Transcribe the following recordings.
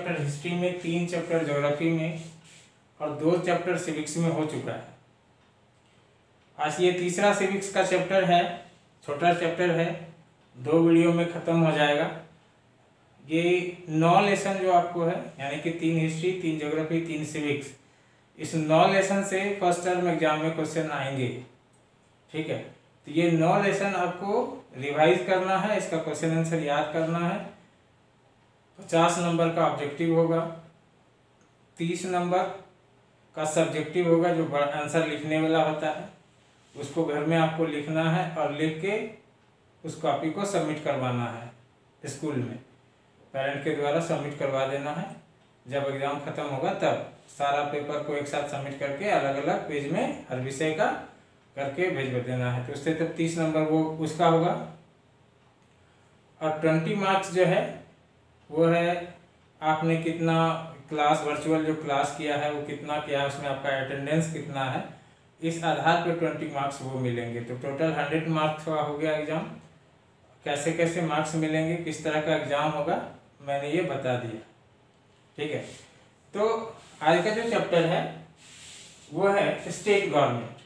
Chapter history में, 3 chapter geography में और 2 चैप्टर सिविक्स में हो चुका है। आज ये तीसरा सिविक्स का चैप्टर है, छोटा चैप्टर है, 2 वीडियो में ख़त्म हो जाएगा। ये 9 लेसन जो आपको है, यानी कि 3 हिस्ट्री, 3 ज्योग्राफी, 3 सिविक्स, इस 9 लेसन से फर्स्ट टर्म एग्जाम में क्वेश्चन आएंगे। ठीक है, तो ये 9 लेसन आपको रिवाइज करना है, इसका क्वेश्चन आंसर याद करना है। 50 नंबर का ऑब्जेक्टिव होगा, 30 नंबर का सब्जेक्टिव होगा जो आंसर लिखने वाला होता है, उसको घर में आपको लिखना है और लिख के उस कॉपी को सबमिट करवाना है स्कूल में, पेरेंट के द्वारा सबमिट करवा देना है। जब एग्ज़ाम ख़त्म होगा तब सारा पेपर को एक साथ सबमिट करके अलग अलग पेज में हर विषय का करके भेज देना है। तो उससे तब 30 नंबर वो उसका होगा। और 20 मार्क्स जो है वो है आपने कितना क्लास, वर्चुअल जो क्लास किया है वो कितना किया है, उसमें आपका अटेंडेंस कितना है, इस आधार पर 20 मार्क्स वो मिलेंगे। तो टोटल 100 मार्क्स का हो गया एग्ज़ाम। कैसे कैसे मार्क्स मिलेंगे, किस तरह का एग्ज़ाम होगा, मैंने ये बता दिया। ठीक है, तो आज का जो चैप्टर है वो है स्टेट गवर्नमेंट,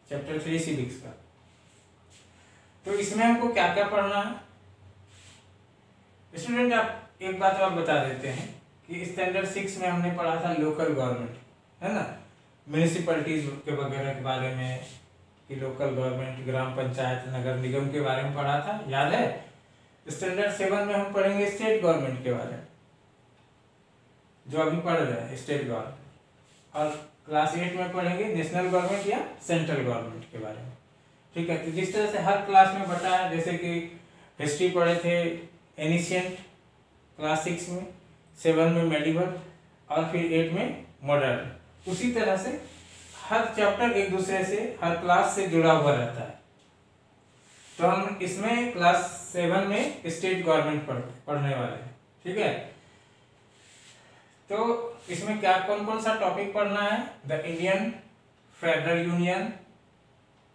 चैप्टर 3 सिविक्स का। तो इसमें हमको क्या क्या पढ़ना है स्टूडेंट, आप एक बात और बता देते हैं कि स्टैंडर्ड 6 में हमने पढ़ा था लोकल गवर्नमेंट, है ना, म्यूनिसिपैलिटीज के वगैरह के बारे में, कि लोकल गवर्नमेंट, ग्राम पंचायत, नगर निगम के बारे में पढ़ा था, याद है। स्टैंडर्ड 7 में हम पढ़ेंगे स्टेट गवर्नमेंट के बारे में, जो अभी पढ़ रहे हैं स्टेट गवर्नमेंट, और क्लास 8 में पढ़ेंगे नेशनल गवर्नमेंट या सेंट्रल गवर्नमेंट के बारे में। ठीक है, तो जिस तरह से हर क्लास में बटा है, जैसे कि हिस्ट्री पढ़े थे एनिशियंट क्लास 6 में, 7 में मेडिवल और फिर 8 में मॉडर्न, उसी तरह से हर चैप्टर एक दूसरे से, हर क्लास से जुड़ा हुआ रहता है। तो हम इसमें क्लास 7 में स्टेट गवर्नमेंट पढ़ने वाले हैं। ठीक है, तो इसमें क्या कौन कौन सा टॉपिक पढ़ना है, the Indian federal union,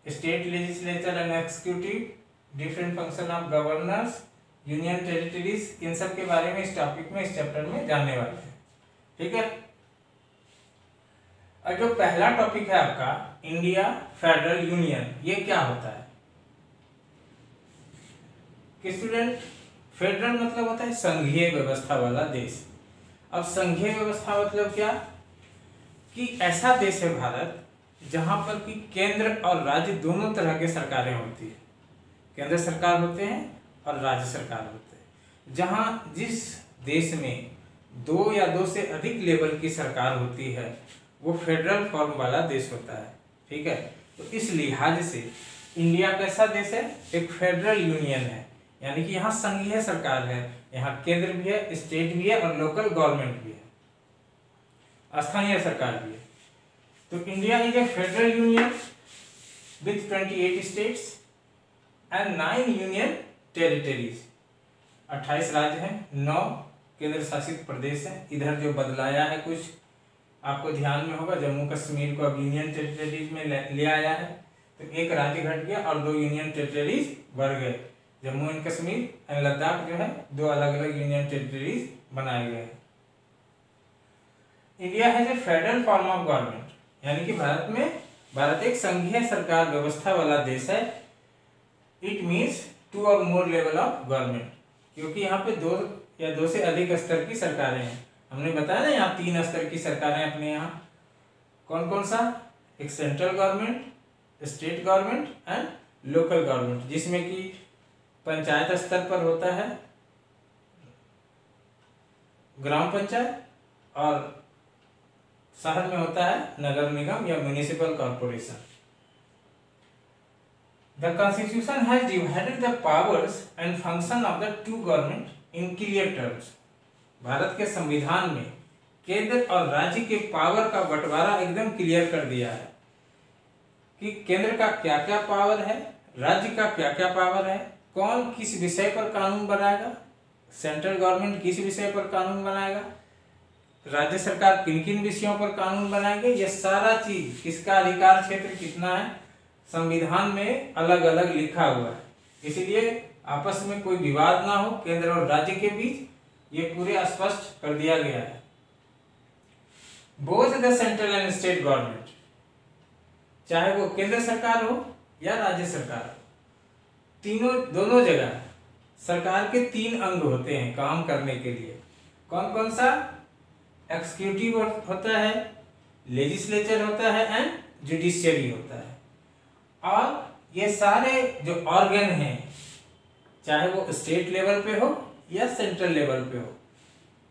state legislature and executive, different function of governors, union territories, इन सब के बारे में इस टॉपिक में, इस चैप्टर में जानने वाले हैं। ठीक है, और जो पहला टॉपिक है आपका इंडिया फेडरल यूनियन, ये क्या होता है कि स्टूडेंट, फेडरल मतलब होता है संघीय व्यवस्था वाला देश। अब संघीय व्यवस्था मतलब क्या, कि ऐसा देश है भारत जहां पर कि केंद्र और राज्य दोनों तरह के सरकारें होती है, केंद्र सरकार होते हैं और राज्य सरकार होते हैं। जहां जिस देश में 2 या 2 से अधिक लेवल की सरकार होती है वो फेडरल फॉर्म वाला देश होता है। ठीक है, तो इस लिहाज से इंडिया कैसा देश है, एक फेडरल यूनियन है, यानी कि यहाँ संघीय सरकार है, यहाँ केंद्र भी है, स्टेट भी है और लोकल गवर्नमेंट भी है, स्थानीय सरकार भी है। तो India is a federal union with 28 states and 9 union territories. 28 राज्य हैं, 9 केंद्र शासित प्रदेश हैं। इधर जो बदलाया है कुछ आपको ध्यान में होगा, जम्मू कश्मीर को अब यूनियन टेरिटरीज में ले आया है, तो एक राज्य घट गया और 2 यूनियन टेरिटरीज बढ़ गए। जम्मू एंड कश्मीर एंड लद्दाख जो है 2 अलग अलग यूनियन टेरिटरीज बनाए गए हैं। India has a federal form of government, यानी कि भारत एक संघीय सरकार व्यवस्था वाला देश है। इट मीन्स 2 और मोर लेवल ऑफ गवर्नमेंट, क्योंकि यहाँ पे 2 या 2 से अधिक स्तर की सरकारें हैं। हमने बताया ना, यहाँ 3 स्तर की सरकारें अपने यहाँ, कौन कौन सा, एक central government, state government and local government, जिसमें कि पंचायत स्तर पर होता है ग्राम पंचायत और शहर में होता है नगर निगम या municipal corporation. The Constitution has divided the powers and function of the 2 government in clear terms. Bharat के संविधान में केंद्र और राज्य के पावर का बंटवारा एकदम क्लियर कर दिया है कि केंद्र का क्या क्या पावर है, राज्य का क्या क्या पावर है, कौन किस विषय पर कानून बनाएगा, सेंट्रल गवर्नमेंट किस विषय पर कानून बनाएगा, राज्य सरकार किन किन विषयों पर कानून बनाएंगे, ये सारा चीज, किसका अधिकार क्षेत्र कितना है, संविधान में अलग अलग लिखा हुआ है। इसलिए आपस में कोई विवाद ना हो केंद्र और राज्य के बीच, ये पूरे स्पष्ट कर दिया गया है। Both the central and state government, चाहे वो केंद्र सरकार हो या राज्य सरकार हो, तीनों दोनों जगह सरकार के 3 अंग होते हैं काम करने के लिए। कौन कौन सा? एग्जीक्यूटिव होता है, लेजिस्लेचर होता है एंड जुडिशियरी होता है। और ये सारे जो ऑर्गन हैं, चाहे वो स्टेट लेवल पे हो या सेंट्रल लेवल पे हो,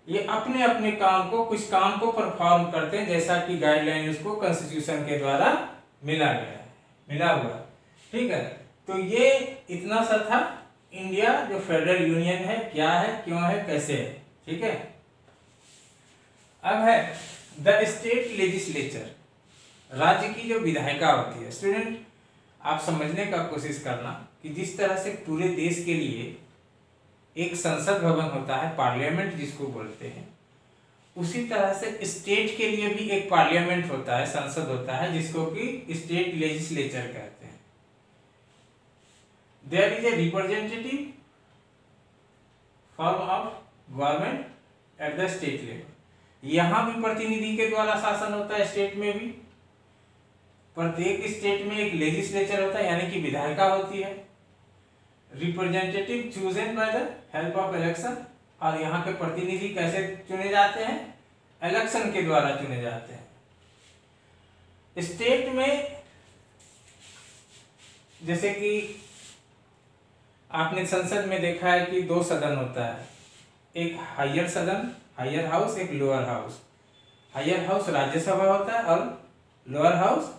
ये अपने अपने काम को, कुछ काम को परफॉर्म करते हैं, जैसा कि गाइडलाइन उसको कॉन्स्टिट्यूशन के द्वारा मिला हुआ। ठीक है, तो ये इतना सा था इंडिया जो फेडरल यूनियन है, क्या है, क्यों है, कैसे है। ठीक है, अब है द स्टेट लेजिस्लेचर, राज्य की जो विधायिका होती है। स्टूडेंट, आप समझने का कोशिश करना कि जिस तरह से पूरे देश के लिए एक संसद भवन होता है, पार्लियामेंट जिसको बोलते हैं, उसी तरह से स्टेट के लिए भी एक पार्लियामेंट होता है, संसद होता है, जिसको कि स्टेट लेजिस्लेचर कहते हैं। There is a representative form of government at the state level. यहां भी प्रतिनिधि के द्वारा शासन होता है, स्टेट में भी। प्रत्येक स्टेट में एक लेजिस्लेचर होता है, यानी कि विधायिका होती है। Representative chosen by the help of election, और यहाँ के प्रतिनिधि कैसे चुने जाते हैं? इलेक्शन के द्वारा चुने जाते हैं। स्टेट में जैसे कि आपने संसद में देखा है कि 2 सदन होता है, एक हायर सदन, हायर हाउस, एक lower house. Higher house Rajya Sabha होता है और लोअर हाउस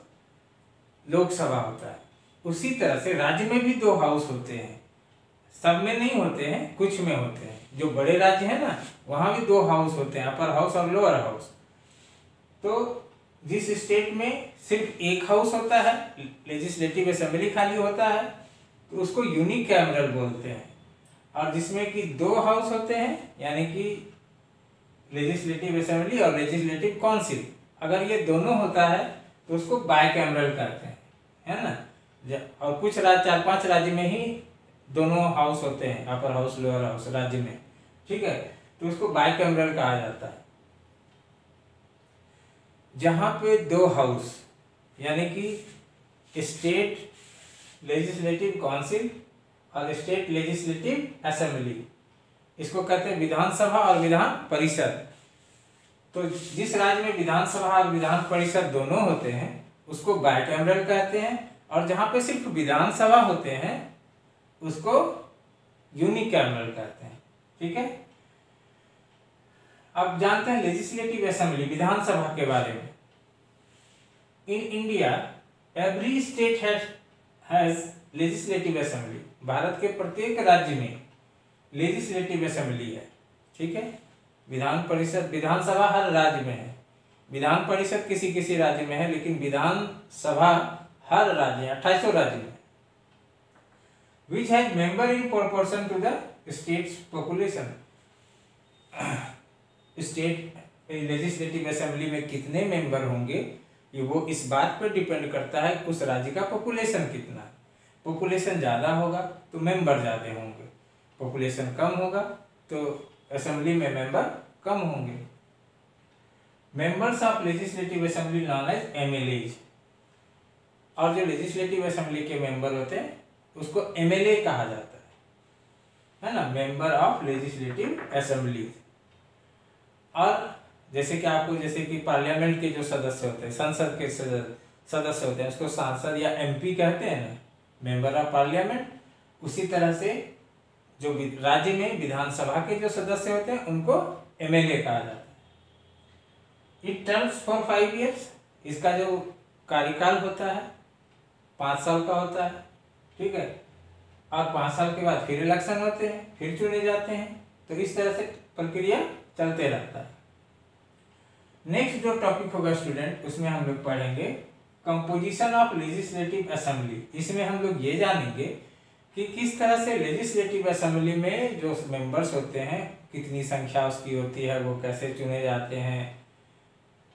लोकसभा होता है। उसी तरह से राज्य में भी 2 हाउस होते हैं, सब में नहीं होते हैं, कुछ में होते हैं। जो बड़े राज्य हैं ना, वहां भी 2 हाउस होते हैं, अपर हाउस और लोअर हाउस। तो जिस स्टेट में सिर्फ एक हाउस होता है, लेजिस्लेटिव असेंबली खाली होता है, तो उसको यूनिकैमरल बोलते हैं। और जिसमें कि 2 हाउस होते हैं, यानी कि लेजिस्लेटिव असेंबली और लेजिस्लेटिव काउंसिल, अगर ये दोनों होता है तो उसको बाइकैमरल कहते हैं, है ना। और कुछ राज्य, 4-5 राज्य में ही दोनों हाउस होते हैं, अपर हाउस लोअर हाउस राज्य में। ठीक है, तो उसको बाइकैमरल कहा जाता है। जहां पे 2 हाउस, यानी कि स्टेट लेजिस्लेटिव काउंसिल और स्टेट लेजिस्लेटिव असेंबली, इसको कहते हैं विधानसभा और विधान परिषद। तो जिस राज्य में विधानसभा और विधान परिषद दोनों होते हैं, उसको बाइकैमरल कहते हैं। और जहां पे सिर्फ विधानसभा होते हैं, उसको यूनिकैमरल कहते हैं। ठीक है, अब जानते हैं लेजिस्लेटिव असेंबली, विधानसभा के बारे में। In India every state has legislative assembly. Bharat के प्रत्येक राज्य में लेजिस्लेटिव असेंबली है। ठीक है, विधान परिषद, विधानसभा हर राज्य में है, विधान परिषद किसी किसी राज्य में है, लेकिन विधानसभा हर राज्य, 28 राज्य में। Which has member in proportion to the state's population। State legislative assembly में कितने मेंबर होंगे, ये वो इस बात पर डिपेंड करता है उस राज्य का पॉपुलेशन कितना है। पॉपुलेशन ज़्यादा होगा तो मेंबर ज़्यादा होंगे, पॉपुलेशन कम होगा तो असेंबली में मेंबर कम होंगे। Members of legislative assembly known as MLAs. और जो लेजिस्लेटिव असेंबली के मेंबर होते हैं उसको एमएलए कहा जाता है ना, मेंबर ऑफ लेजिस्लेटिव असेंबली। और जैसे कि आपको, जैसे कि पार्लियामेंट के जो सदस्य होते हैं, संसद के सदस्य होते हैं, उसको सांसद या एमपी कहते हैं ना, मेंबर ऑफ पार्लियामेंट। उसी तरह से जो राज्य में विधानसभा के जो सदस्य होते हैं उनको एमएलए कहा जाता है। It terms for 5 years। इसका जो कार्यकाल होता है 5 साल का होता है। ठीक है, और 5 साल के बाद फिर इलेक्शन होते हैं, फिर चुने जाते हैं। तो इस तरह से प्रक्रिया चलते रहता है। नेक्स्ट जो टॉपिक होगा स्टूडेंट, उसमें हम लोग पढ़ेंगे कंपोजिशन ऑफ लेजिस्लेटिव असेंबली। इसमें हम लोग ये जानेंगे कि किस तरह से लेजिस्लेटिव असेंबली में जो मेंबर्स होते हैं, कितनी संख्या उसकी होती है, वो कैसे चुने जाते हैं,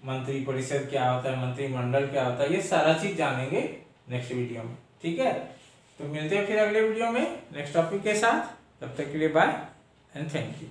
मंत्री परिषद क्या होता है, मंत्रिमंडल क्या होता है, ये सारा चीज जानेंगे नेक्स्ट वीडियो में। ठीक है, तो मिलते हैं फिर अगले वीडियो में नेक्स्ट टॉपिक के साथ। तब तक के लिए बाय एंड थैंक यू।